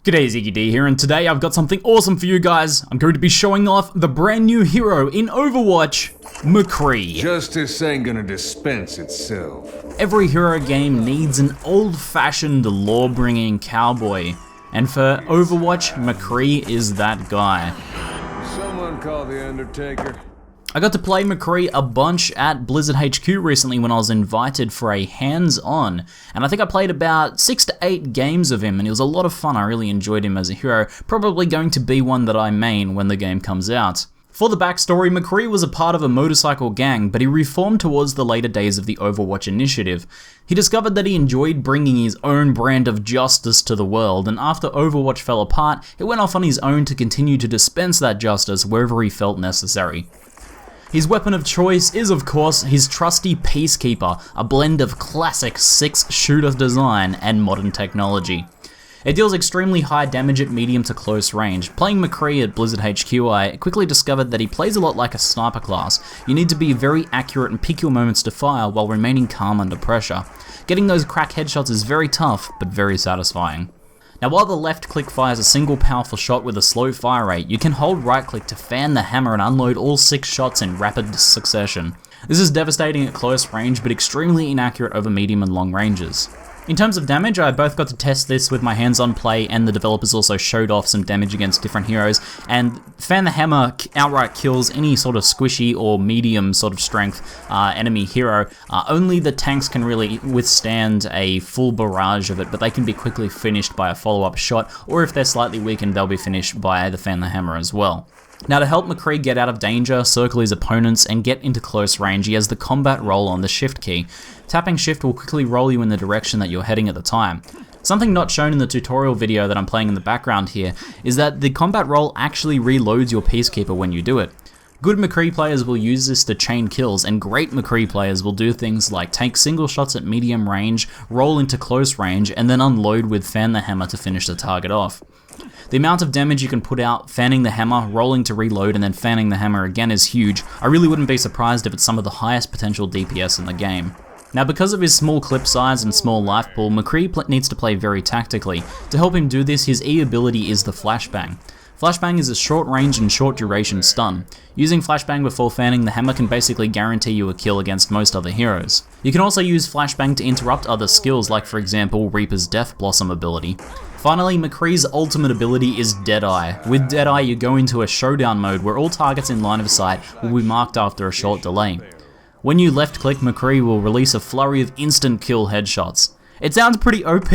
G'day, ZiggyD here, and today I've got something awesome for you guys. I'm going to be showing off the brand new hero in Overwatch, McCree. Justice ain't gonna dispense itself. Every hero game needs an old-fashioned law-bringing cowboy, and for Overwatch, McCree is that guy. Someone call the Undertaker. I got to play McCree a bunch at Blizzard HQ recently when I was invited for a hands-on, and I think I played about 6 to 8 games of him, and it was a lot of fun. I really enjoyed him as a hero, probably going to be one that I main when the game comes out. For the backstory, McCree was a part of a motorcycle gang, but he reformed towards the later days of the Overwatch initiative. He discovered that he enjoyed bringing his own brand of justice to the world, and after Overwatch fell apart, he went off on his own to continue to dispense that justice wherever he felt necessary. His weapon of choice is, of course, his trusty Peacekeeper, a blend of classic 6-shooter design and modern technology. It deals extremely high damage at medium to close range. Playing McCree at Blizzard HQ, I quickly discovered that he plays a lot like a sniper class. You need to be very accurate and pick your moments to fire while remaining calm under pressure. Getting those crack headshots is very tough, but very satisfying. Now, while the left click fires a single powerful shot with a slow fire rate, you can hold right click to fan the hammer and unload all 6 shots in rapid succession. This is devastating at close range, but extremely inaccurate over medium and long ranges. In terms of damage, I both got to test this with my hands-on play, and the developers also showed off some damage against different heroes, and Fan the Hammer outright kills any sort of squishy or medium sort of strength enemy hero. Only the tanks can really withstand a full barrage of it, but they can be quickly finished by a follow-up shot, or if they're slightly weakened, they'll be finished by the Fan the Hammer as well. Now, to help McCree get out of danger, circle his opponents, and get into close range, he has the combat roll on the shift key. Tapping shift will quickly roll you in the direction that you're heading at the time. Something not shown in the tutorial video that I'm playing in the background here is that the combat roll actually reloads your Peacekeeper when you do it. Good McCree players will use this to chain kills, and great McCree players will do things like take single shots at medium range, roll into close range, and then unload with Fan the Hammer to finish the target off. The amount of damage you can put out fanning the hammer, rolling to reload, and then fanning the hammer again is huge. I really wouldn't be surprised if it's some of the highest potential DPS in the game. Now, because of his small clip size and small life pool, McCree needs to play very tactically. To help him do this, his E ability is the Flashbang. Flashbang is a short range and short duration stun. Using Flashbang before fanning the hammer can basically guarantee you a kill against most other heroes. You can also use Flashbang to interrupt other skills, like for example Reaper's Death Blossom ability. Finally, McCree's ultimate ability is Deadeye. With Deadeye, you go into a showdown mode where all targets in line of sight will be marked after a short delay. When you left click, McCree will release a flurry of instant kill headshots. It sounds pretty OP,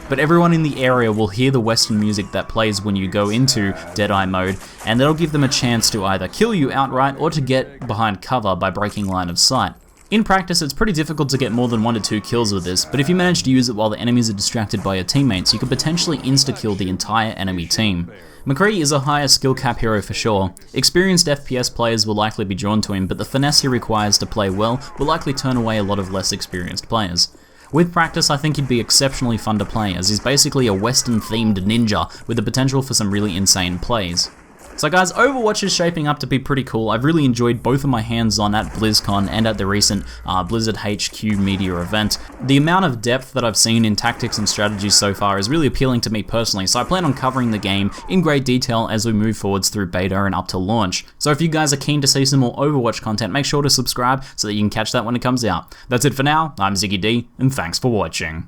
but everyone in the area will hear the Western music that plays when you go into Deadeye mode, and that'll give them a chance to either kill you outright or to get behind cover by breaking line of sight. In practice, it's pretty difficult to get more than 1 to 2 kills with this, but if you manage to use it while the enemies are distracted by your teammates, you could potentially insta-kill the entire enemy team. McCree is a higher skill cap hero for sure. Experienced FPS players will likely be drawn to him, but the finesse he requires to play well will likely turn away a lot of less experienced players. With practice, I think he'd be exceptionally fun to play, as he's basically a Western-themed ninja with the potential for some really insane plays. So guys, Overwatch is shaping up to be pretty cool. I've really enjoyed both of my hands-on at BlizzCon and at the recent Blizzard HQ media event. The amount of depth that I've seen in tactics and strategies so far is really appealing to me personally, so I plan on covering the game in great detail as we move forwards through beta and up to launch. So if you guys are keen to see some more Overwatch content, make sure to subscribe so that you can catch that when it comes out. That's it for now, I'm ZiggyD, and thanks for watching.